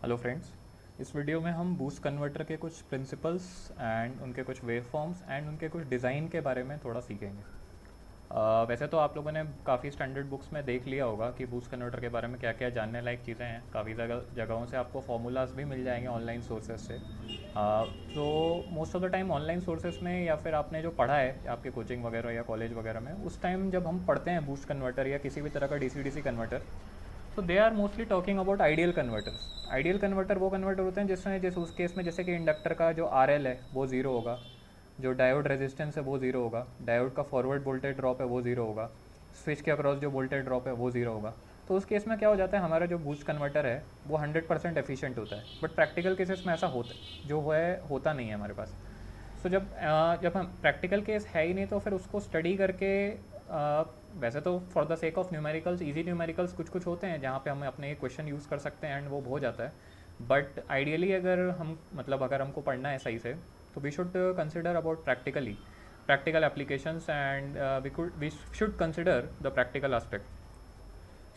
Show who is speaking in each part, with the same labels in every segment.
Speaker 1: Hello friends. इस video में हम बूस्ट कन्वर्टर के कुछ प्रिंसिपल्स एंड उनके कुछ वेव फॉर्म्स एंड उनके कुछ डिज़ाइन के बारे में थोड़ा सीखेंगे। वैसे तो आप लोगों ने काफ़ी स्टैंडर्ड बुक्स में देख लिया होगा कि बूस्ट कन्वर्टर के बारे में क्या क्या जानने लायक चीज़ें हैं। काफ़ी जगहों से आपको फार्मूलाज भी मिल जाएंगे ऑनलाइन सोर्सेज से। तो most of the time online sources में या फिर आपने जो पढ़ा है आपके कोचिंग वगैरह या कॉलेज वगैरह में, उस टाइम जब हम पढ़ते हैं बूस्ट कन्वर्टर या किसी भी तरह का डीसी डीसी कन्वर्टर, तो they are mostly talking about ideal converters. Ideal converter वो कन्वर्टर होते हैं जिसमें जैसे उस केस में जैसे कि इंडक्टर का जो आर एल है वो ज़ीरो होगा, जो डायोड रेजिस्टेंस है वो ज़ीरो होगा, डायोड का फॉरवर्ड वोल्टेज ड्रॉप है वो ज़ीरो होगा, स्विच के अक्रॉस जो वोल्टेज ड्रॉप है वो ज़ीरो होगा। तो उस केस में क्या हो जाता है, हमारा जो बूस्ट कन्वर्टर है वो 100% एफिशिएंट होता है। बट प्रैक्टिकल केसेस में ऐसा होता नहीं है हमारे पास। सो जब हम प्रैक्टिकल केस है ही नहीं तो फिर उसको स्टडी करके वैसे तो for the sake of numericals, easy numericals कुछ कुछ होते हैं जहाँ पे हम अपने क्वेश्चन यूज़ कर सकते हैं एंड वो हो जाता है। बट आइडियली अगर हमको पढ़ना है सही से, तो we should consider about practical applications and we should consider the practical aspect.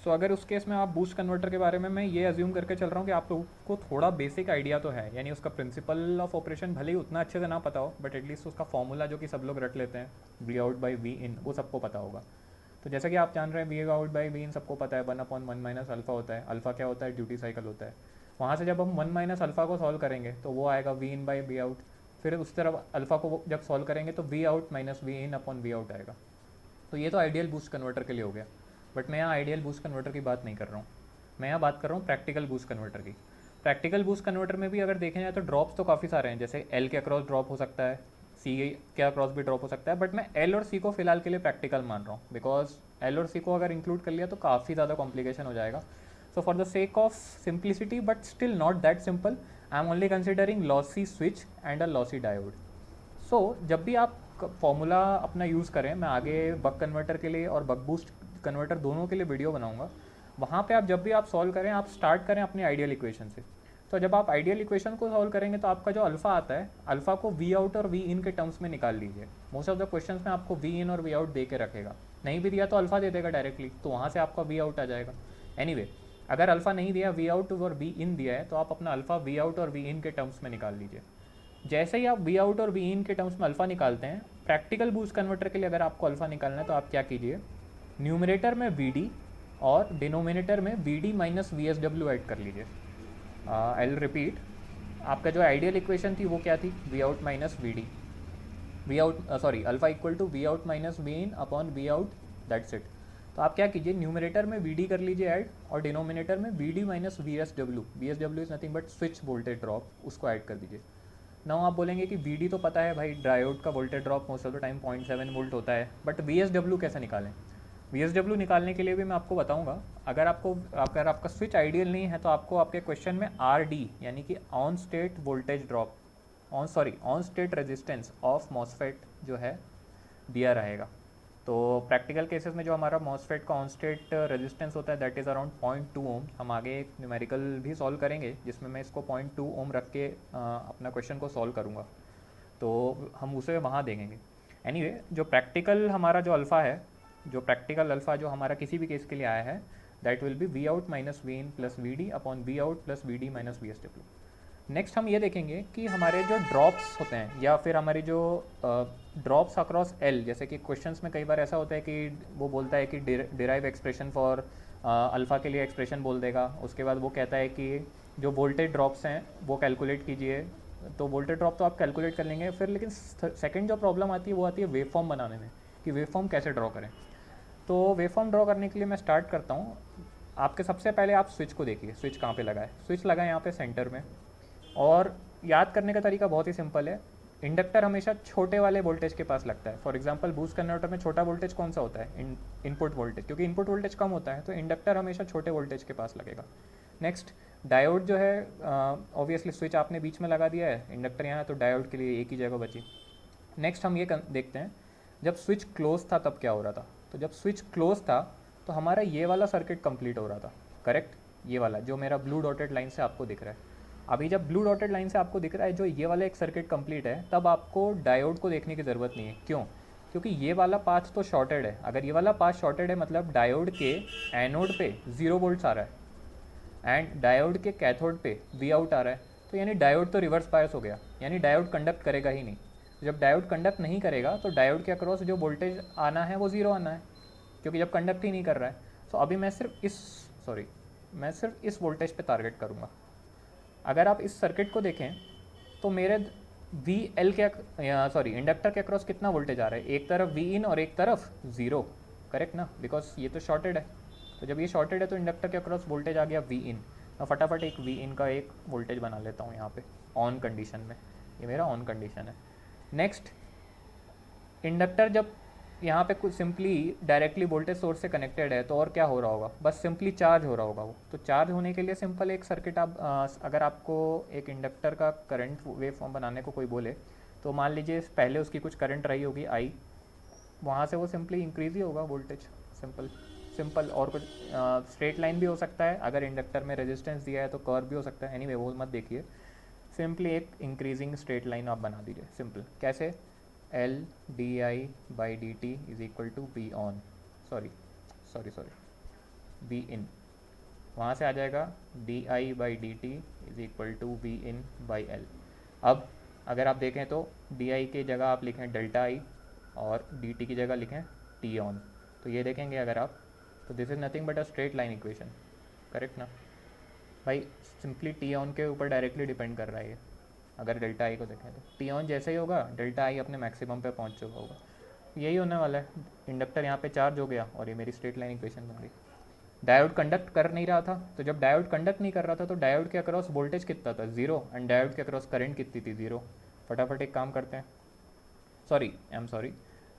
Speaker 1: So अगर उस केस में आप बूस्ट कन्वर्टर के बारे में, मैं ये अज्यूम करके चल रहा हूँ कि आप लोगों को थोड़ा बेसिक आइडिया तो है, यानी उसका प्रिंसिपल ऑफ ऑपरेशन भले ही उतना अच्छे से ना पता हो, बट एटलीस्ट उसका फॉर्मूला जो कि सब लोग रट लेते हैं, वी आउट बाई वी इन, वो सबको पता होगा। तो जैसा कि आप जान रहे हैं, वी आउट बाई वी इन सबको पता है, 1/1 माइनस अल्फा होता है। अल्फा क्या होता है? ड्यूटी साइकिल होता है। वहाँ से जब हम 1 माइनस अल्फा को सॉल्व करेंगे तो वो आएगा V in by V out. फिर उस तरफ अल्फा को जब सॉल्व करेंगे तो V out minus V in upon V out आएगा। तो ये तो आइडियल बूस्ट कन्वर्टर के लिए हो गया। बट मैं यहाँ आइडियल बूस्ट कन्वर्टर की बात नहीं कर रहा हूँ, मैं यहाँ बात कर रहा हूँ प्रैक्टिकल बूस्ट कन्वर्टर की। प्रैक्टिकल बूस्ट कन्वर्टर में भी अगर देखें जाए तो ड्रॉप्स तो काफ़ी सारे हैं, जैसे एल के अक्रॉस ड्रॉप हो सकता है, सी के अक्रॉस भी ड्रॉप हो सकता है। बट मैं एल और सी को फिलहाल के लिए प्रैक्टिकल मान रहा हूँ, बिकॉज एल और सी को अगर इंक्लूड कर लिया तो काफ़ी ज़्यादा कॉम्प्लिकेशन हो जाएगा। So for the sake of simplicity, but still not that simple, I am only considering lossy switch and a lossy diode. जब भी आप फॉर्मूला अपना यूज़ करें, मैं आगे बक कन्वर्टर के लिए और बक बूस्ट कन्वर्टर दोनों के लिए वीडियो बनाऊंगा, वहाँ पे आप जब भी आप सॉल्व करें, आप स्टार्ट करें अपनी आइडियल इक्वेशन से। तो जब आप आइडियल इक्वेशन को सॉल्व करेंगे तो आपका जो अल्फ़ा आता है, अल्फ़ा को वी आउट और वी इन के टर्म्स में निकाल लीजिए। मोस्ट ऑफ द क्वेश्चंस में आपको वी इन और वी आउट दे के रखेगा, नहीं भी दिया तो अल्फ़ा दे देगा डायरेक्टली, तो वहाँ से आपका वी आउट आ जाएगा। एनीवे, अगर अल्फ़ा नहीं दिया, वी आउट और वी इन दिया है, तो आप अपना अल्फ़ा वी आउट और वी इन के टर्म्स में निकाल लीजिए। जैसे ही आप वी आउट और वी इन के टर्म्स में अल्फ़ा निकालते हैं, प्रैक्टिकल बूस्ट कन्वर्टर के लिए अगर आपको अल्फ़ा निकालना है तो आप क्या कीजिए, न्यूमरेटर में वी डी और डिनोमिनेटर में V D minus V S W add कर लीजिए। आई विल रिपीट, आपका जो आइडियल इक्वेशन थी वो क्या थी? V out minus V D, V out sorry alpha equal to V out minus V in upon V out, that's it. तो आप क्या कीजिए, न्यूमरेटर में वी डी कर लीजिए ऐड, और डिनोमिनेटर में V D minus V S W, V S W is nothing but switch voltage drop, उसको ऐड कर दीजिए। नाउ आप बोलेंगे कि वी डी तो पता है भाई, डायोड का voltage drop most of the time 0.7 volt होता है, बट वी एस डब्ल्यू कैसे निकालें? वी एस डब्ल्यू निकालने के लिए भी मैं आपको बताऊंगा। अगर आपका स्विच आइडियल नहीं है तो आपको आपके क्वेश्चन में आर डी, यानी कि on state voltage drop, on state resistance of MOSFET जो है दिया रहेगा। तो प्रैक्टिकल केसेस में जो हमारा मॉसफेट का ऑन स्टेट रेजिस्टेंस होता है दैट इज़ अराउंड 0.2 ओम। हम आगे एक न्यूमेरिकल भी सॉल्व करेंगे जिसमें मैं इसको 0.2 ओम रख के अपना क्वेश्चन को सॉल्व करूँगा, तो हम उसे वहाँ देखेंगे। एनीवे, जो प्रैक्टिकल हमारा जो अल्फ़ा है, जो प्रैक्टिकल अल्फ़ा जो हमारा किसी भी केस के लिए आया है, that will be V out minus V in plus V D upon V out plus V D minus V S W. Next हम ये देखेंगे कि हमारे जो ड्रॉप्स होते हैं या फिर हमारी जो ड्रॉप्स अक्रॉस एल, जैसे कि क्वेश्चंस में कई बार ऐसा होता है कि वो बोलता है कि डिराइव एक्सप्रेशन फॉर अल्फ़ा के लिए एक्सप्रेशन बोल देगा, उसके बाद वो कहता है कि जो वोल्टेज ड्रॉप्स हैं वो कैलकुलेट कीजिए। तो वोल्टेज ड्रॉप तो आप कैलकुलेट कर लेंगे, फिर लेकिन सेकंड जो प्रॉब्लम आती है वो आती है वेव फॉर्म बनाने में, कि वेव फॉर्म कैसे ड्रॉ करें। तो वेव फॉर्म ड्रॉ करने के लिए मैं स्टार्ट करता हूँ। आपके सबसे पहले आप स्विच को देखिए, स्विच कहाँ पे लगा है? स्विच लगा है यहाँ पे सेंटर में। और याद करने का तरीका बहुत ही सिंपल है, इंडक्टर हमेशा छोटे वाले वोल्टेज के पास लगता है। फॉर एग्जांपल बूस्ट कन्वर्टर में छोटा वोल्टेज कौन सा होता है? इनपुट वोल्टेज, क्योंकि इनपुट वोल्टेज कम होता है तो इंडक्टर हमेशा छोटे वोल्टेज के पास लगेगा। नेक्स्ट, डायोड जो है, ऑब्वियसली स्विच आपने बीच में लगा दिया है, इंडक्टर यहाँ है तो डायोड के लिए एक ही जगह बची। नेक्स्ट हम ये देखते हैं, जब स्विच क्लोज था तब क्या हो रहा था? तो जब स्विच क्लोज था तो हमारा ये वाला सर्किट कंप्लीट हो रहा था, करेक्ट? ये वाला जो मेरा ब्लू डॉटेड लाइन से आपको दिख रहा है। अभी जब ब्लू डॉटेड लाइन से आपको दिख रहा है जो ये वाला एक सर्किट कंप्लीट है, तब आपको डायोड को देखने की ज़रूरत नहीं है। क्यों? क्योंकि ये वाला पाथ तो शॉर्टेड है। अगर ये वाला पाथ शॉर्टेड है मतलब डायोड के एनोड पे 0 वोल्ट्स आ रहा है, एंड डायोड के कैथोड पे वी आउट आ रहा है, तो यानी डायोड तो रिवर्स बायस हो गया, यानी डायोड कंडक्ट करेगा ही नहीं। जब डायोड कंडक्ट नहीं करेगा तो डायोड के अक्रॉस जो वोल्टेज आना है वो ज़ीरो आना है, क्योंकि जब कंडक्ट ही नहीं कर रहा है। सो अभी मैं सिर्फ इस वोल्टेज पे टारगेट करूँगा। अगर आप इस सर्किट को देखें तो मेरे वी एल के इंडक्टर के अक्रॉस कितना वोल्टेज आ रहा है, एक तरफ वी इन और एक तरफ ज़ीरो, करेक्ट ना, बिकॉज ये तो शॉर्टेड है। तो जब ये शॉर्टेड है तो इंडक्टर के अक्रॉस वोल्टेज आ गया वी इन। मैं फटाफट एक वी इन का एक वोल्टेज बना लेता हूँ यहाँ पे ऑन कंडीशन में, ये मेरा ऑन कंडीशन है। नेक्स्ट, इंडक्टर जब यहाँ पे कुछ सिंपली डायरेक्टली वोल्टेज सोर्स से कनेक्टेड है तो और क्या हो रहा होगा, बस सिंपली चार्ज हो रहा होगा वो। तो चार्ज होने के लिए सिंपल एक सर्किट आप अगर आपको एक इंडक्टर का करंट वेव फॉर्म बनाने को कोई बोले तो मान लीजिए पहले उसकी कुछ करंट रही होगी आई, वहाँ से वो सिंपली इंक्रीज ही होगा वोल्टेज, सिंपल। और कुछ स्ट्रेट लाइन भी हो सकता है, अगर इंडक्टर में रेजिस्टेंस दिया है तो कर्व भी हो सकता है, एनीवे वो मत देखिए। सिंपली एक इंक्रीजिंग स्ट्रेट लाइन आप बना दीजिए, सिंपल। कैसे, L D I by D T is equal to B on, sorry B in, वहाँ से आ जाएगा D I by D T is equal to B in by L. अब अगर आप देखें तो डी आई की जगह आप लिखें डेल्टा आई और डी टी की जगह लिखें टी ऑन, तो ये देखेंगे अगर आप, तो this is nothing but a straight line equation, correct ना भाई। सिंपली टी ऑन के ऊपर डायरेक्टली डिपेंड कर रहा है ये। अगर डेल्टा आई को देखें तो टी ऑन जैसे ही होगा डेल्टा आई अपने मैक्सिमम पे पहुंच चुका होगा, यही होने वाला है। इंडक्टर यहाँ पे चार्ज हो गया और ये मेरी स्ट्रेट लाइन इक्वेशन बन गई। डायोड कंडक्ट कर नहीं रहा था, तो जब डायोड कंडक्ट नहीं कर रहा था तो डायोड के अक्रॉस वोल्टेज कितना था, ज़ीरो, एंड डायोड के अक्रॉस करंट कितनी थी, ज़ीरो। फटाफट एक काम करते हैं, सॉरी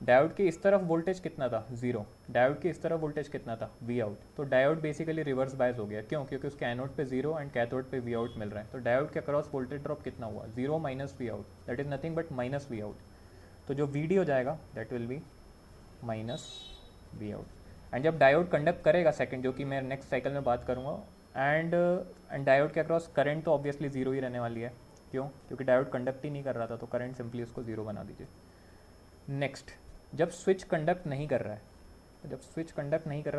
Speaker 1: डायोड के इस तरफ वोल्टेज कितना था, ज़ीरो। डायोड के इस तरफ वोल्टेज कितना था, वी आउट। तो डायोड बेसिकली रिवर्स बायस हो गया, क्यों, क्योंकि उसके एनोड पे जीरो एंड कैथोड पे वी आउट मिल रहा है। तो डायोड के अक्रॉस वोल्टेज ड्रॉप कितना हुआ, zero minus V out, that is nothing but minus V out. तो जो वी डी हो जाएगा that will be minus V out. And जब डायोड कंडक्ट करेगा सेकंड, जो कि मैं नेक्स्ट साइकिल में बात करूँगा, एंड डायोड के अक्रॉस करंट तो ऑब्वियसली जीरो ही रहने वाली है, क्यों, क्योंकि डायोड कंडक्ट ही नहीं कर रहा था, तो करंट सिंपली उसको जीरो बना दीजिए। नेक्स्ट, जब स्विच कंडक्ट नहीं कर रहा है,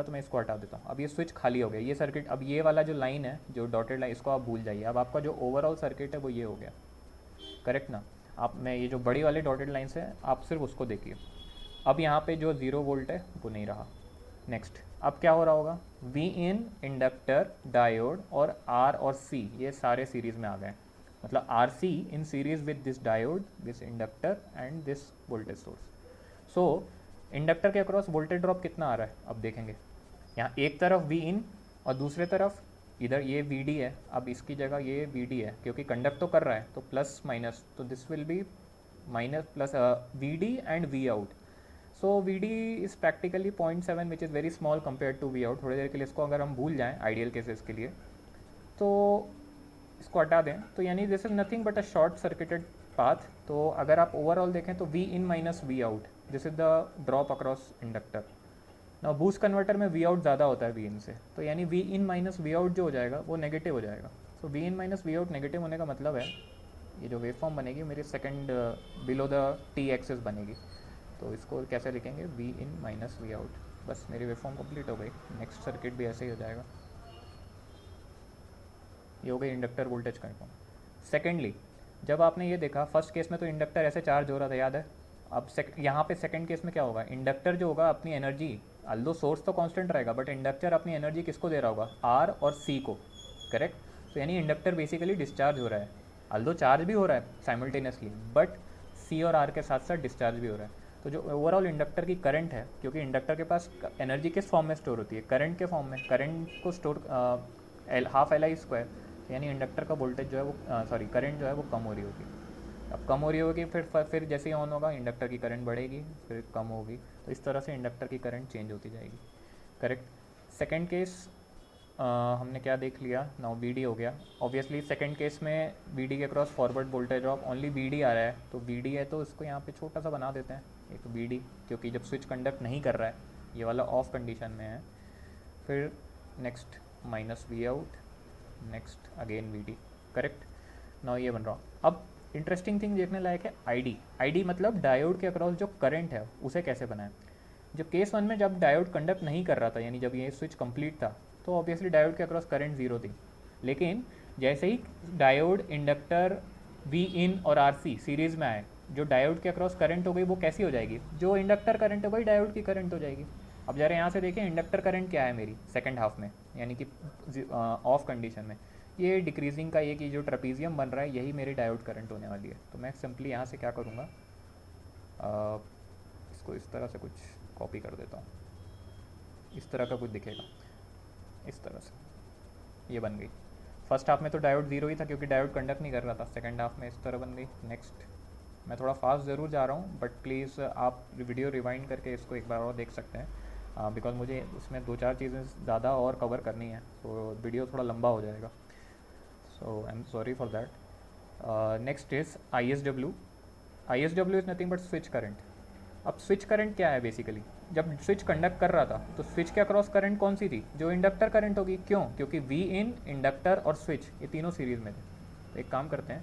Speaker 1: तो मैं इसको हटा देता हूँ। अब ये स्विच खाली हो गया, ये सर्किट, अब ये वाला जो लाइन है, जो डॉटेड लाइन, इसको आप भूल जाइए। अब आपका जो ओवरऑल सर्किट है वो ये हो गया, करेक्ट ना। आप मैं ये जो बड़ी वाली डॉटेड लाइन्स है आप सिर्फ उसको देखिए। अब यहाँ पे जो ज़ीरो वोल्ट है वो नहीं रहा। नेक्स्ट, अब क्या हो रहा होगा, वी इन, इंडक्टर, डायोड और आर और सी ये सारे सीरीज़ में आ गए, मतलब R C in series with this diode, this inductor and this voltage source. So inductor के अक्रॉस वोल्टेज ड्रॉप कितना आ रहा है, अब देखेंगे। यहाँ एक तरफ वी इन और दूसरे तरफ इधर ये वी डी है, अब इसकी जगह ये वी डी है, क्योंकि कंडक्ट तो कर रहा है, तो प्लस माइनस, तो this will be minus plus V D and V out. So V D is practically 0.7 which is very small compare to V out. थोड़ी देर के लिए इसको अगर हम भूल जाएँ आइडियल केसेस के लिए, तो इसको हटा दें, तो यानी this is nothing but a short circuited path. तो अगर आप ओवरऑल देखें तो V in minus V out, this is the drop across inductor. ना बूस्ट कन्वर्टर में वी आउट ज़्यादा होता है वी इन से, तो यानी V in minus V out जो हो जाएगा वो नेगेटिव हो जाएगा। So V in minus V out negative होने का मतलब है ये जो वेव फॉर्म बनेगी मेरी second below the T axis बनेगी। तो इसको कैसे लिखेंगे, V in minus V out, बस मेरी वेव फॉर्म कंप्लीट हो गई। नेक्स्ट सर्किट भी ऐसे ही हो जाएगा, ये हो गई इंडक्टर वोल्टेज कन्फर्म। सेकेंडली, जब आपने ये देखा फर्स्ट केस में तो इंडक्टर ऐसे चार्ज हो रहा था, याद है। अब यहाँ पे सेकंड केस में क्या होगा, इंडक्टर जो होगा अपनी एनर्जी, अल्दो सोर्स तो कांस्टेंट रहेगा बट इंडक्टर अपनी एनर्जी किसको दे रहा होगा, आर और सी को, करेक्ट। तो यानी इंडक्टर बेसिकली डिस्चार्ज हो रहा है, अल्दो चार्ज भी हो रहा है साइमल्टेनियसली, बट सी और आर के साथ साथ डिस्चार्ज भी हो रहा है। तो जो ओवरऑल इंडक्टर की करंट है, क्योंकि इंडक्टर के पास एनर्जी किस फॉर्म में स्टोर होती है, करंट के फॉर्म में, करंट को store half L I square, यानी इंडक्टर का वोल्टेज जो है वो करंट जो है वो कम हो रही होगी। अब कम हो रही होगी, फिर जैसे ही ऑन होगा इंडक्टर की करंट बढ़ेगी, फिर कम होगी, तो इस तरह से इंडक्टर की करंट चेंज होती जाएगी, करेक्ट। सेकंड केस हमने क्या देख लिया, नाउ वी डी हो गया। ऑब्वियसली सेकंड केस में वी डी के cross forward voltage drop only V D आ रहा है, तो वी डी है तो इसको यहाँ पे छोटा सा बना देते हैं, एक वी डी, क्योंकि जब स्विच कंडक्ट नहीं कर रहा है, ये वाला ऑफ कंडीशन में है। फिर next minus V out, next again V D, correct. Now ये बन रहा। अब इंटरेस्टिंग थिंग देखने लायक है आई डी मतलब डायोड के अक्रॉस जो करंट है उसे कैसे बनाएं। जो केस वन में जब डायोड कंडक्ट नहीं कर रहा था, यानी जब ये स्विच कंप्लीट था, तो ऑब्वियसली डायोड के अक्रॉस करंट जीरो थी, लेकिन जैसे ही डायोड, इंडक्टर, वी इन और आर सी सीरीज़ में आए, जो डायोड के अक्रॉस करंट हो गई वो कैसी हो जाएगी, जो इंडक्टर करंट हो गई डायोड की करंट हो जाएगी। अब जरा यहाँ से देखिए इंडक्टर करंट क्या है मेरी सेकेंड हाफ में, यानी कि ऑफ कंडीशन में, ये डिक्रीजिंग का, ये कि जो ट्रपीजियम बन रहा है यही मेरी डायोड करंट होने वाली है। तो मैं सिंपली यहाँ से क्या करूँगा, इसको इस तरह से कुछ कॉपी कर देता हूँ, इस तरह का कुछ दिखेगा, इस तरह से ये बन गई। फर्स्ट हाफ में तो डायोड जीरो ही था क्योंकि डायोड कंडक्ट नहीं कर रहा था, सेकंड हाफ में इस तरह बन गई। नेक्स्ट, मैं थोड़ा फास्ट ज़रूर जा रहा हूँ बट प्लीज़ आप वीडियो रिवाइंड करके इसको एक बार और देख सकते हैं, बिकॉज मुझे उसमें 2-4 चीज़ें ज़्यादा और कवर करनी है, तो वीडियो थोड़ा लंबा हो जाएगा, so I am sorry for that. Next is I S W. I S W is nothing but switch current. अब स्विच करंट क्या है बेसिकली, जब स्विच कंडक्ट कर रहा था तो स्विच के अक्रॉस करंट कौन सी थी, जो इंडक्टर करंट होगी। क्यों, क्योंकि वी इन, इंडक्टर और स्विच ये तीनों सीरीज़ में थे। तो एक काम करते हैं,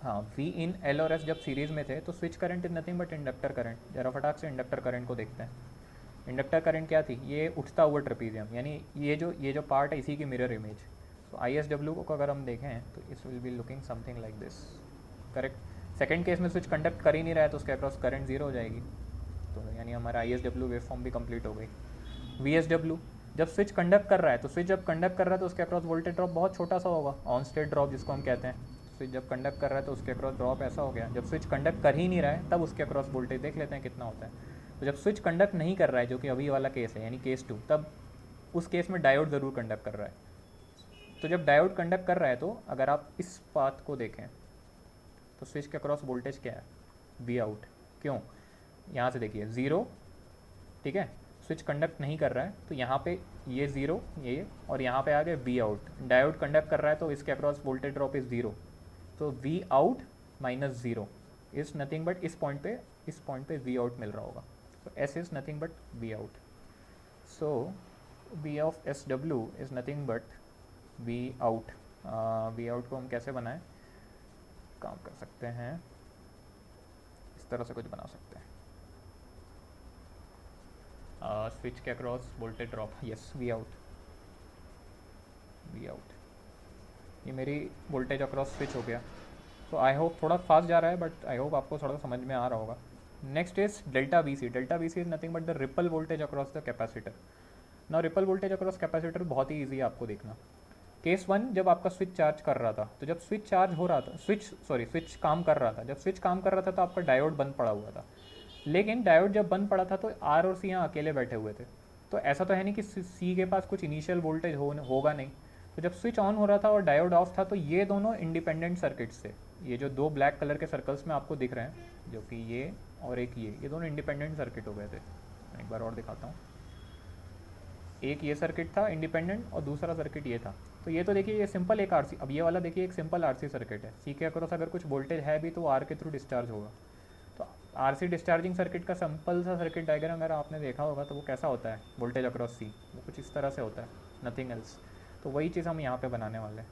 Speaker 1: हाँ, वी इन, एल और एस जब सीरीज़ में थे तो switch current is nothing but inductor current. जरा फटाक से इंडक्टर करंट को देखते हैं। इंडक्टर करंट क्या थी, ये उठता हुआ ट्रेपीजियम, यानी ये जो पार्ट है इसी की मिरर इमेज। तो आई एस डब्ल्यू को अगर हम देखें तो इस will be looking something like this, correct. Second case में स्विच कंडक्ट कर ही नहीं रहा है तो उसके अक्रॉस करंट जीरो हो जाएगी, तो यानी हमारा आई एस डब्ल्यू वेव फॉर्म भी कंप्लीट हो गई। वी एस डब्ल्यू, जब स्विच कंडक्ट कर रहा है तो स्विच जब कंडक्ट कर रहा है तो उसके अक्रॉस वोल्टेज ड्रॉप बहुत छोटा सा होगा, ऑन स्टेट ड्रॉप जिसको हम कहते हैं। स्विच जब कंडक्ट कर रहा है तो उसके अक्रॉस ड्रॉप ऐसा हो गया। जब स्विच कंडक्ट कर ही नहीं रहा है तब उसके अक्रॉस वोल्टेज देख लेते हैं कितना होता है। तो जब स्विच कंडक्ट नहीं कर रहा है, जो कि अभी वाला केस है यानी केस 2, तब उस केस में डायोड ज़रूर कंडक्ट कर रहा है। तो जब डायोड कंडक्ट कर रहा है तो अगर आप इस पाथ को देखें तो स्विच के अक्रॉस वोल्टेज क्या है, वी आउट। क्यों, यहाँ से देखिए ज़ीरो, ठीक है, स्विच कंडक्ट नहीं कर रहा है तो यहाँ पे ये ज़ीरो, ये, और यहाँ पे आ गया वी आउट। डायोड कंडक्ट कर रहा है तो इसके across voltage drop is zero, तो V out minus zero is nothing but इस पॉइंट पे वी आउट मिल रहा होगा। तो S is nothing but V out. So V of S W is nothing but V out. V out को हम कैसे बनाएं, काम कर सकते हैं, इस तरह से कुछ बना सकते हैं, स्विच के across voltage drop, yes, V out, V out, ये मेरी वोल्टेज अक्रॉस स्विच हो गया। तो आई होप थोड़ा फास्ट जा रहा है बट आई होप आपको थोड़ा समझ में आ रहा होगा। Next is delta V C. Delta V C is nothing but the ripple voltage across the capacitor. ना रिपल वोल्टेज अक्रॉस कैपेसिटर बहुत ही ईजी है आपको देखना। केस 1, जब आपका स्विच चार्ज कर रहा था, तो जब स्विच चार्ज हो रहा था, स्विच काम कर रहा था, जब स्विच काम कर रहा था तो आपका डायोड बंद पड़ा हुआ था। लेकिन डायोड जब बंद पड़ा था तो आर और सी यहाँ अकेले बैठे हुए थे, तो ऐसा तो है नहीं कि सी के पास कुछ इनिशियल वोल्टेज होगा नहीं। तो जब स्विच ऑन हो रहा था और डायोड ऑफ था तो ये दोनों इंडिपेंडेंट सर्किट्स थे। ये जो दो ब्लैक कलर के सर्कल्स में आपको दिख रहे हैं, जो कि ये और एक ये दोनों इंडिपेंडेंट सर्किट हो गए थे। मैं एक बार और दिखाता हूँ, एक ये सर्किट था इंडिपेंडेंट और दूसरा सर्किट ये था। तो ये तो देखिए ये सिंपल एक आरसी, अब ये वाला देखिए एक सिंपल आरसी सर्किट है। सी के अक्रॉस अगर कुछ वोल्टेज है भी तो आर के थ्रू डिस्चार्ज होगा। तो आरसी डिस्चार्जिंग सर्किट का सिंपल सा सर्किट डायग्राम अगर आपने देखा होगा तो वो कैसा होता है, वोल्टेज अक्रॉस सी, वो कुछ इस तरह से होता है, नथिंग एल्स। तो वही चीज़ हम यहाँ पे बनाने वाले हैं।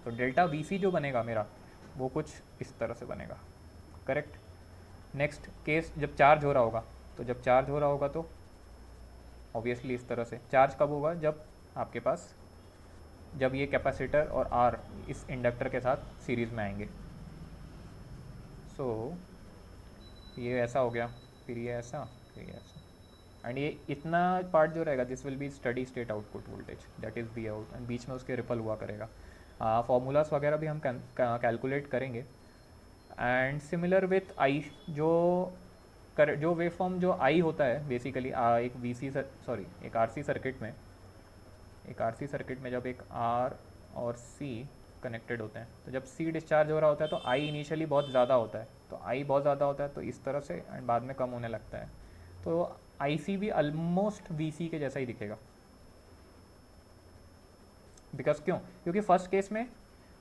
Speaker 1: तो डेल्टा वी सी जो बनेगा मेरा वो कुछ इस तरह से बनेगा, करेक्ट। नेक्स्ट केस, जब चार्ज हो रहा होगा, तो जब चार्ज हो रहा होगा तो ऑब्वियसली इस तरह से। चार्ज कब होगा, जब आपके पास, जब ये कैपेसिटर और आर इस इंडक्टर के साथ सीरीज़ में आएंगे। सो ये ऐसा हो गया, फिर ये ऐसा, फिर ये ऐसा, एंड ये इतना पार्ट जो रहेगा this will be study state output voltage, that is V out, and बीच में उसके रिपल हुआ करेगा। फॉर्मूलाज वगैरह भी हम कैलकुलेट करेंगे। एंड सिमिलर विथ आई, जो वेव फॉर्म जो आई होता है बेसिकली एक वी सी सॉरी एक आर सी सर्किट में, जब एक आर और सी कनेक्टेड होते हैं, तो जब सी डिस्चार्ज हो रहा होता है तो आई इनिशियली बहुत ज़्यादा होता है, तो आई बहुत ज़्यादा होता है तो इस तरह से, एंड बाद में कम होने लगता है। तो आई सी भी ऑलमोस्ट वी सी के जैसा ही दिखेगा। बिकॉज क्यों, क्योंकि फर्स्ट केस में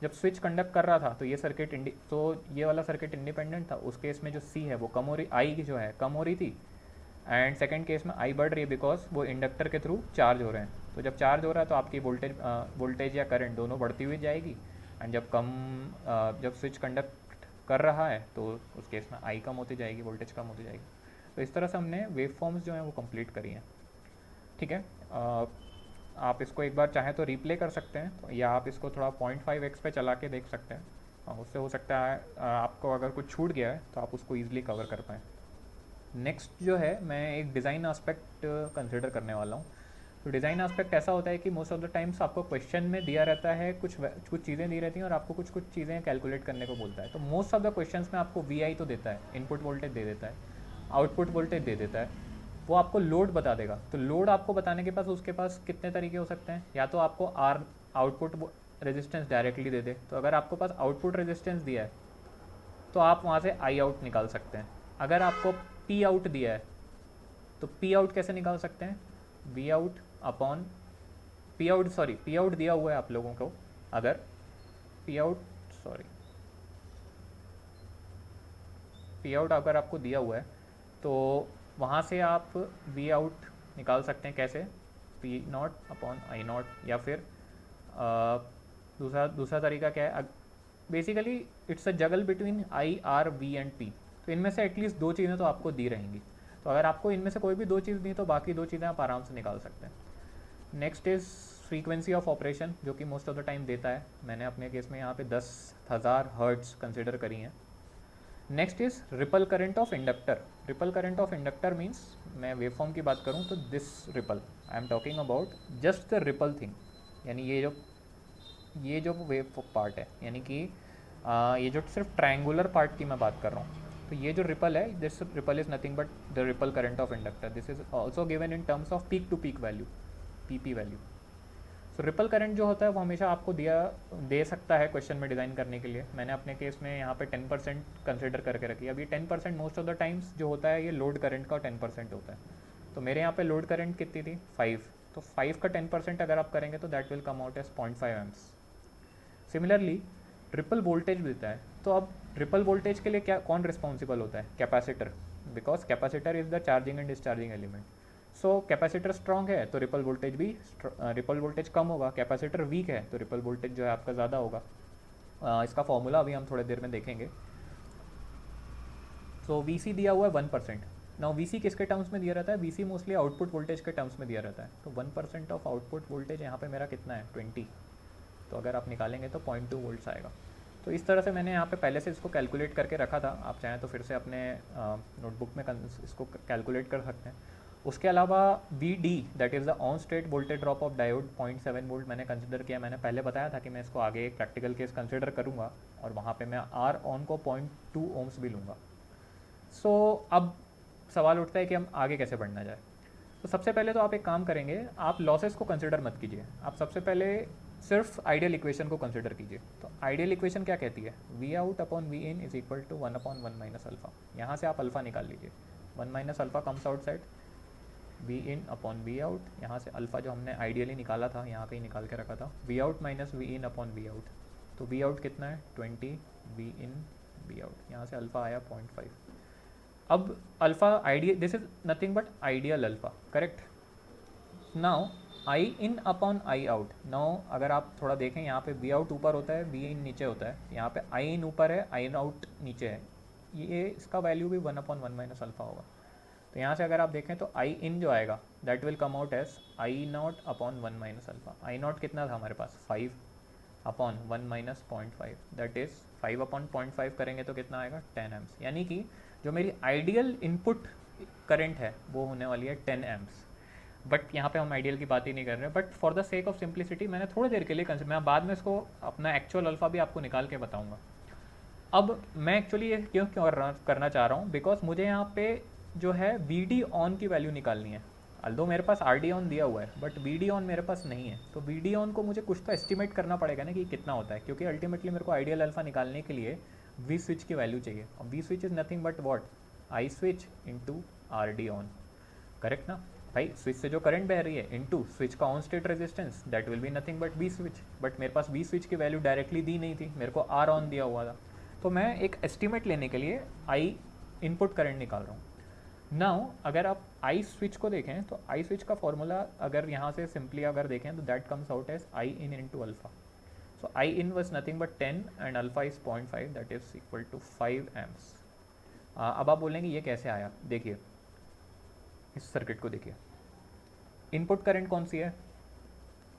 Speaker 1: जब स्विच कंडक्ट कर रहा था तो ये सर्किट तो ये वाला सर्किट इंडिपेंडेंट था। उस केस में जो सी है वो कम हो रही, आई की जो है कम हो रही थी, एंड सेकेंड केस में आई बढ़ रही है बिकॉज वो इंडक्टर के थ्रू चार्ज हो रहे हैं। तो जब चार्ज हो रहा है तो आपकी वोल्टेज या करंट दोनों बढ़ती हुई जाएगी, एंड जब स्विच कंडक्ट कर रहा है तो उस केस में आई कम होती जाएगी, वोल्टेज कम होती जाएगी। तो इस तरह से हमने वेव फॉर्म्स जो हैं वो कंप्लीट करी हैं, ठीक है। आप इसको एक बार चाहें तो रिप्ले कर सकते हैं, या आप इसको थोड़ा 0.5x पे चला के देख सकते हैं। उससे हो सकता है आपको अगर कुछ छूट गया है तो आप उसको ईजिली कवर कर पाएँ। नेक्स्ट जो है, मैं एक डिज़ाइन आस्पेक्ट कंसिडर करने वाला हूँ। तो डिज़ाइन आस्पेक्ट ऐसा होता है कि मोस्ट ऑफ द टाइम्स आपको क्वेश्चन में दिया रहता है, कुछ चीज़ें दी रहती हैं और आपको कुछ कुछ चीज़ें कैलकुलेट करने को बोलता है। तो मोस्ट ऑफ द क्वेश्चंस में आपको वी तो देता है, इनपुट वोल्टेज दे देता है, आउटपुट वोल्टेज दे देता है, वो आपको लोड बता देगा। तो लोड आपको बताने के पास उसके पास कितने तरीके हो सकते हैं, या तो आपको आर आउटपुट रेजिस्टेंस डायरेक्टली दे दे। तो अगर आपको पास आउटपुट रेजिस्टेंस दिया है तो आप वहाँ से आई आउट निकाल सकते हैं। अगर आपको पी आउट दिया है तो पी आउट कैसे निकाल सकते हैं, V out upon P out दिया हुआ है आप लोगों को। अगर पी आउट पी आउट अगर आपको दिया हुआ है तो वहाँ से आप वी आउट निकाल सकते हैं। कैसे, P not upon I not, या फिर दूसरा तरीका क्या है, basically it's a juggle between I R V and P. तो इनमें से एटलीस्ट दो चीज़ें तो आपको दी रहेंगी। तो अगर आपको इनमें से कोई भी दो चीज़ दी तो बाकी दो चीज़ें आप आराम से निकाल सकते हैं। Next is frequency of operation, जो कि मोस्ट ऑफ द टाइम देता है। मैंने अपने केस में यहाँ पे 10,000 हर्ट्स कंसिडर करी हैं। Next is ripple current of inductor. Ripple current of inductor means, मैं वेव फॉर्म की बात करूँ तो this ripple, I am talking about just the ripple thing, यानी ये जो वेव पार्ट है, यानी कि ये जो सिर्फ ट्रायंगुलर पार्ट की मैं बात कर रहा हूँ। तो ये जो रिपल है, this ripple is nothing but the ripple current of inductor. This is also given in terms of peak to peak value, PP value. So ripple current जो होता है वो हमेशा आपको दे सकता है क्वेश्चन में डिज़ाइन करने के लिए। मैंने अपने केस में यहाँ पे 10% कंसिडर करके रखी है। अभी 10% मोस्ट ऑफ द टाइम्स जो होता है ये लोड करंट का 10% होता है। तो मेरे यहाँ पे लोड करंट कितनी थी, 5। तो 5 का 10% अगर आप करेंगे तो that will come out as 0.5 amps. Similarly ripple voltage देता है। तो अब रिपल वोल्टेज के लिए क्या कौन रिस्पॉन्सिबल होता है, capacitor, because capacitor is the charging and discharging element. So capacitor strong है तो रिपल वोल्टेज भी रिपल वोल्टेज कम होगा। कैपेसिटर वीक है तो रिपल वोल्टेज जो है आपका ज़्यादा होगा। इसका फॉर्मूला अभी हम थोड़ी देर में देखेंगे। सो वी सी दिया हुआ है 1%। नाउ वी सी किसके टर्म्स में दिया रहता है, V C mostly output voltage के टर्म्स में दिया रहता है। तो 1% ऑफ आउटपुट वोल्टेज यहाँ पे मेरा कितना है, 20। तो अगर आप निकालेंगे तो 0.2 वोल्ट्स आएगा। तो इस तरह से मैंने यहाँ पे पहले से इसको कैलकुलेट करके रखा था। आप चाहें तो फिर से अपने नोटबुक में इसको कैलकुलेट कर सकते हैं। उसके अलावा V D, that is the on state voltage drop of diode 0.7 volt मैंने कंसिडर किया। मैंने पहले बताया था कि मैं इसको आगे एक प्रैक्टिकल केस कंसिडर करूँगा और वहाँ पे मैं आर ऑन को 0.2 ओम्स भी लूँगा। सो अब सवाल उठता है कि हम आगे कैसे बढ़ना जाए। तो सबसे पहले तो आप एक काम करेंगे, आप लॉसेस को कंसिडर मत कीजिए। आप सबसे पहले सिर्फ आइडियल इक्वेशन को कंसिडर कीजिए। तो आइडियल इक्वेशन क्या कहती है, V out upon V in is equal to 1/1 minus alpha. यहाँ से आप अल्फा निकाल लीजिए। 1 minus alpha comes out side V in upon V out. यहाँ से अल्फा जो हमने आइडियली निकाला था यहाँ कहीं निकाल के रखा था, V out minus V in upon V out. तो वी आउट कितना है 20, वी इन वी आउट, यहाँ से अल्फा आया 0.5। अब alpha ideal, this is nothing but ideal alpha, correct. Now I in upon I out. Now अगर आप थोड़ा देखें यहाँ पे वी आउट ऊपर होता है, वी इन नीचे होता है। यहाँ पे आई इन ऊपर है, आई इन आउट नीचे है। ये इसका वैल्यू भी 1/1 माइनस अल्फा होगा। तो यहाँ से अगर आप देखें तो आई इन जो आएगा that will come out as I not upon 1 minus alpha. I not कितना था हमारे पास, 5 upon 1 minus 0.5, that is 5 upon 0.5 करेंगे तो कितना आएगा 10 एम्स। यानी कि जो मेरी आइडियल इनपुट करंट है वो होने वाली है 10 एम्स। बट यहाँ पे हम आइडियल की बात ही नहीं कर रहे हैं। But for the sake of simplicity मैंने थोड़ी देर के लिए मैं बाद में इसको अपना एक्चुअल अल्फा भी आपको निकाल के बताऊँगा। अब मैं एक्चुअली ये क्यों करना चाह रहा हूँ, बिकॉज मुझे यहाँ पे जो है वी डी ऑन की वैल्यू निकालनी है। अल्दो मेरे पास आर डी ऑन दिया हुआ है बट वी डी ऑन मेरे पास नहीं है। तो वी डी ऑन को मुझे कुछ तो एस्टिमेट करना पड़ेगा ना कि कितना होता है, क्योंकि अल्टीमेटली मेरे को आइडियल अल्फा निकालने के लिए वी स्विच की वैल्यू चाहिए। और V switch is nothing but what, I switch into R D on, correct ना भाई। स्विच से जो करंट बह रही है इंटू स्विच का on state resistance, that will be nothing but V switch. But मेरे पास वी स्विच की वैल्यू डायरेक्टली दी नहीं थी, मेरे को आर ऑन दिया हुआ था। तो मैं एक एस्टिमेट लेने के लिए आई इनपुट करंट निकाल रहा हूँ। नाउ अगर आप आई स्विच को देखें तो आई स्विच का फॉर्मूला अगर यहाँ से सिंपली अगर देखें तो that comes out as I in into alpha. So I in was nothing but 10 and alpha is 0.5, that is equal to 5 amps. अब आप बोलेंगे ये कैसे आया, देखिए इस सर्किट को देखिए। इनपुट करंट कौन सी है,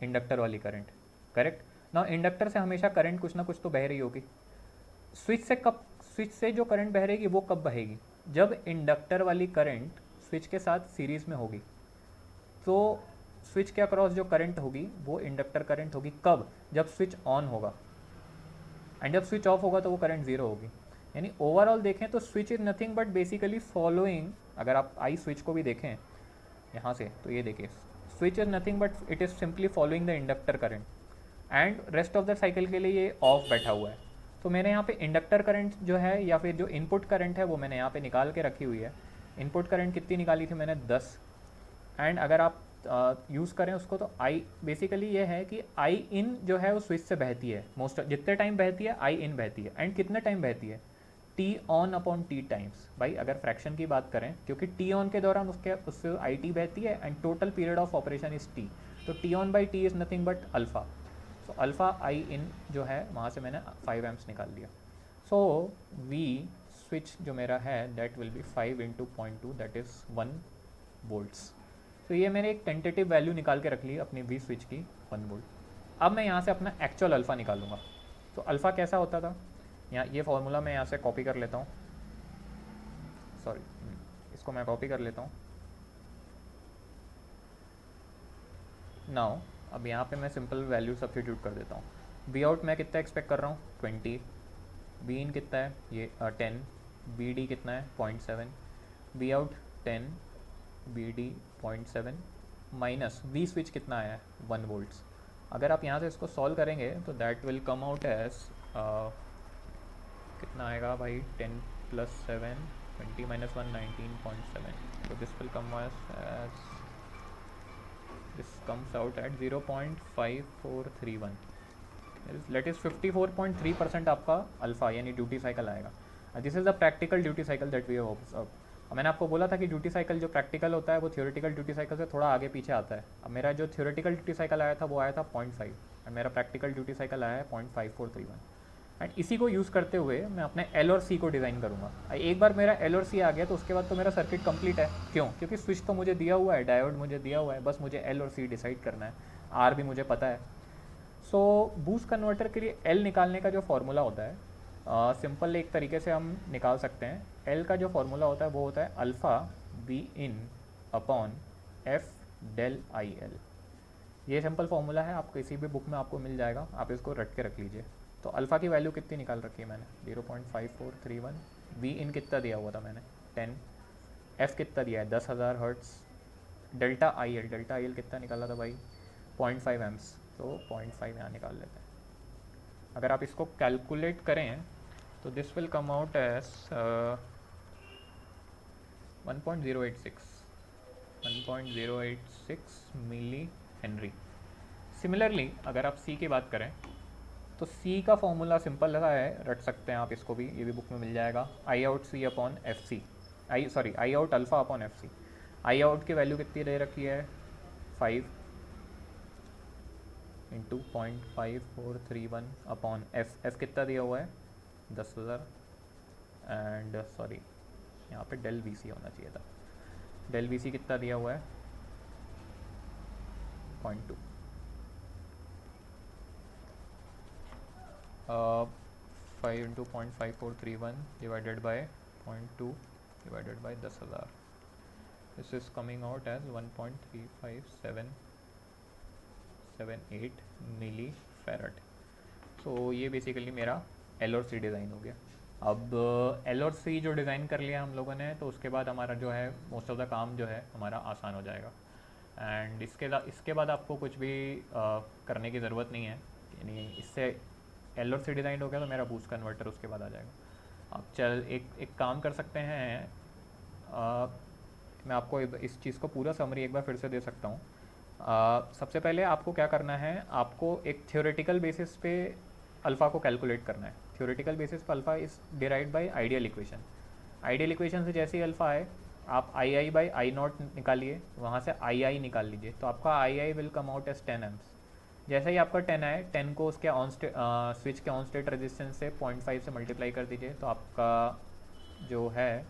Speaker 1: इंडक्टर वाली करंट, करेक्ट ना। इंडक्टर से हमेशा करंट कुछ ना कुछ तो बह रही होगी। स्विच से जो करंट बह रहेगी वो कब बहेगी, जब इंडक्टर वाली करंट स्विच के साथ सीरीज में होगी। तो स्विच के अक्रॉस जो करंट होगी वो इंडक्टर करंट होगी, कब, जब स्विच ऑन होगा, एंड जब स्विच ऑफ होगा तो वो करंट जीरो होगी। यानी ओवरऑल देखें तो switch is nothing but basically following, अगर आप आई स्विच को भी देखें यहाँ से तो ये देखिए, switch is nothing but it is simply following the inductor current, and rest of the cycle के लिए ये ऑफ बैठा हुआ है। तो मैंने यहाँ पे इंडक्टर करंट जो है या फिर जो इनपुट करंट है वो मैंने यहाँ पे निकाल के रखी हुई है। इनपुट करंट कितनी निकाली थी मैंने, 10। एंड अगर आप यूज़ करें उसको तो आई बेसिकली ये है कि आई इन जो है वो स्विच से बहती है, मोस्ट जितने टाइम बहती है आई इन बहती है। एंड कितने टाइम बहती है, T on upon T times. भाई अगर फ्रैक्शन की बात करें, क्योंकि टी ऑन के दौरान उससे आई टी बहती है and total period of operation is T, तो T on by T is nothing but alpha. So alpha I in जो है वहाँ से मैंने 5 एम्प्स निकाल लिया। सो वी स्विच जो मेरा है that will B 5 into 0.2 that is 1 volts. तो ये मैंने एक टेंटेटिव वैल्यू निकाल के रख ली अपनी वी स्विच की, 1 वोल्ट। अब मैं यहाँ से अपना एक्चुअल अल्फ़ा निकालूंगा। तो अल्फ़ा कैसा होता था, यहाँ ये फार्मूला मैं यहाँ से कॉपी कर लेता हूँ, सॉरी इसको मैं कॉपी कर लेता हूँ। नाउ अब यहाँ पे मैं सिंपल वैल्यू सब्स्टिट्यूट कर देता हूँ। बी आउट मैं कितना एक्सपेक्ट कर रहा हूँ, 20। बी इन कितना है ये 10। बी डी कितना है 0.7। B out 10, B D 0.7 minus V switch कितना आया है 1 वोल्ट्स। अगर आप यहाँ से इसको सॉल्व करेंगे तो that will come out as कितना आएगा भाई, 10 प्लस 7 20 माइनस 1 19.7। तो this will come as this comes out at 0.5431, let is 54.3% आपका अल्फ़ा यानी ड्यूटी साइकिल आएगा। This is the practical duty cycle that we have observe. मैंने आपको बोला था कि ड्यूटी साइकिल जो प्रैक्टिकल होता है वो थ्योरेटिकल ड्यूटी साइकिल से थोड़ा आगे पीछे आता है। अब मेरा जो थ्योरेटिकल ड्यूटी साइकिल आया था वो आया था 0.5 एंड मेरा प्रैक्टिकल ड्यूटी साइकिल आया है 0.5431। एंड इसी को यूज़ करते हुए मैं अपने एल और सी को डिज़ाइन करूँगा। एक बार मेरा एल और सी आ गया तो उसके बाद तो मेरा सर्किट कंप्लीट है। क्यों, क्योंकि स्विच तो मुझे दिया हुआ है, डायोड मुझे दिया हुआ है, बस मुझे एल और सी डिसाइड करना है, आर भी मुझे पता है। सो बूस्ट कन्वर्टर के लिए एल निकालने का जो फार्मूला होता है, सिंपल एक तरीके से हम निकाल सकते हैं। एल का जो फार्मूला होता है वो होता है alpha B in upon F del I L. ये सिंपल फार्मूला है, आप किसी भी बुक में आपको मिल जाएगा, आप इसको रट के रख लीजिए। तो अल्फ़ा की वैल्यू कितनी निकाल रखी है मैंने, 0.5431। बी इन कितना दिया हुआ था मैंने 10। एफ कितना दिया है 10,000 हर्ट्स। डेल्टा आई एल कितना निकाला था भाई 0.5 एम्प्स, तो 0.5 यहाँ निकाल लेते हैं। अगर आप इसको कैलकुलेट करें तो this will come out as 1.086 milli henry. Similarly अगर आप सी की बात करें तो सी का फॉर्मूला सिंपल सा है, रट सकते हैं आप इसको भी, ये भी बुक में मिल जाएगा। I out C upon F C, I out alpha upon F C. I out की वैल्यू कितनी दे रखी है 5 इंटू 0.5431 अपॉन एफ कितना दिया हुआ है 10,000। एंड सॉरी यहाँ पे डेल वी सी होना चाहिए था, डेल वी सी कितना दिया हुआ है 0.2। 5 इंटू 0.5431 divided by 0.2 divided by 10,000, this is coming out as 1.3578 milli farad. So ये बेसिकली मेरा एल और सी डिज़ाइन हो गया। अब एल और सी जो डिज़ाइन कर लिया हम लोगों ने, तो उसके बाद हमारा जो है मोस्ट ऑफ द काम जो है हमारा आसान हो जाएगा। एंड इसके बाद आपको कुछ भी करने की ज़रूरत नहीं है, यानी इससे एल और सी डिज़ाइन हो गया तो मेरा बूस्ट कन्वर्टर उसके बाद आ जाएगा। आप एक काम कर सकते हैं, मैं आपको इस चीज़ को पूरा समरी एक बार फिर से दे सकता हूँ। सबसे पहले आपको क्या करना है, आपको एक थ्योरेटिकल बेसिस पे अल्फ़ा को कैलकुलेट करना है। थ्योरेटिकल बेसिस पर alpha is derived bye ideal equation. Ideal equation से जैसे ही अल्फ़ा आए आप आई आई बाई आई नॉट निकालिए, वहाँ से आई आई निकाल लीजिए, तो आपका I I will come out as 10 amps. जैसे ही आपका 10 आए, 10 को उसके स्विच के ऑन स्टेट रेजिस्टेंस से 0.5 से मल्टीप्लाई कर दीजिए, तो आपका जो है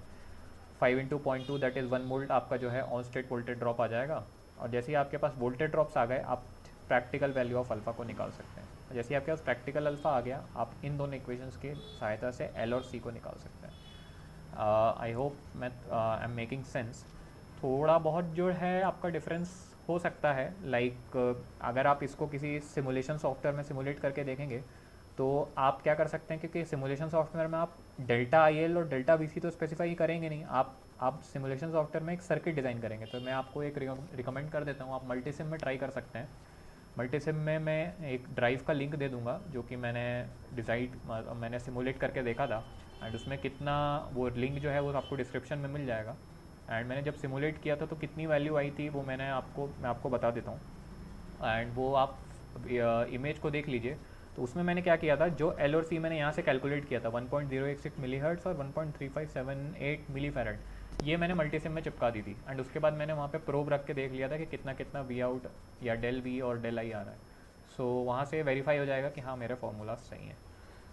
Speaker 1: 5 इंटू 0.2 दैट इज़ 1 वोल्ट आपका जो है ऑन स्टेट वोल्टेज ड्रॉप आ जाएगा। और जैसे ही आपके पास वोल्टेज ड्रॉप्स आ गए, आप प्रैक्टिकल वैल्यू ऑफ अल्फ़ा को निकाल सकते हैं। जैसे ही आपके पास प्रैक्टिकल अल्फ़ा आ गया, आप इन दोनों इक्वेशंस की सहायता से एल और सी को निकाल सकते हैं। आई होप मैं आई एम मेकिंग सेंस। थोड़ा बहुत जो है आपका डिफरेंस हो सकता है, लाइक अगर आप इसको किसी सिमुलेशन सॉफ्टवेयर में सिमुलेट करके देखेंगे तो आप क्या कर सकते हैं, क्योंकि सिमुलेशन सॉफ्टवेयर में आप डेल्टा आई एल और डेल्टा बी सी तो स्पेसिफाई करेंगे नहीं, आप सिमुलेशन सॉफ्टवेयर में एक सर्किट डिज़ाइन करेंगे। तो मैं आपको एक रिकमेंड कर देता हूँ, आप मल्टीसिम में ट्राई कर सकते हैं। मल्टीसिम में मैं एक ड्राइव का लिंक दे दूंगा जो कि मैंने सिमुलेट करके देखा था, एंड उसमें कितना वो लिंक जो है वो आपको डिस्क्रिप्शन में मिल जाएगा। एंड मैंने जब सिमुलेट किया था तो कितनी वैल्यू आई थी वो मैं आपको बता देता हूँ। एंड वो आप इमेज को देख लीजिए। तो उसमें मैंने क्या किया था, जो एल और सी मैंने यहाँ से कैलकुलेट किया था 1.086 मिली हर्ट्स और 1.3578 मिली फैरेड, ये मैंने मल्टीसिम में चिपका दी थी। एंड उसके बाद मैंने वहाँ पे प्रोब रख के देख लिया था कि कितना कितना वी आउट या डेल वी और डेल आई आ रहा है। सो वहाँ से वेरीफाई हो जाएगा कि हाँ मेरे फार्मूलाज सही हैं।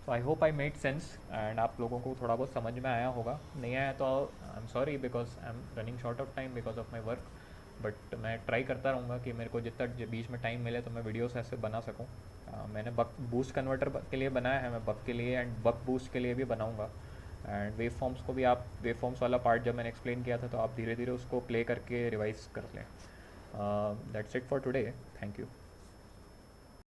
Speaker 1: So I hope I made sense and आप लोगों को थोड़ा बहुत समझ में आया होगा। नहीं आया तो आई am sorry, because I am running short of time because of my work. But मैं ट्राई करता रहूँगा कि मेरे को जितना बीच में टाइम मिले तो मैं वीडियोस ऐसे बना सकूँ। मैंने बक बूस्ट कन्वर्टर के लिए बनाया है, मैं बक के लिए एंड बक बूस्ट के लिए भी बनाऊँगा। एंड वेव फॉर्म्स को भी आप वेव फॉर्म्स वाला पार्ट जब मैंने एक्सप्लेन किया था तो आप धीरे धीरे उसको प्ले करके रिवाइज कर लें। That's it for today. Thank you.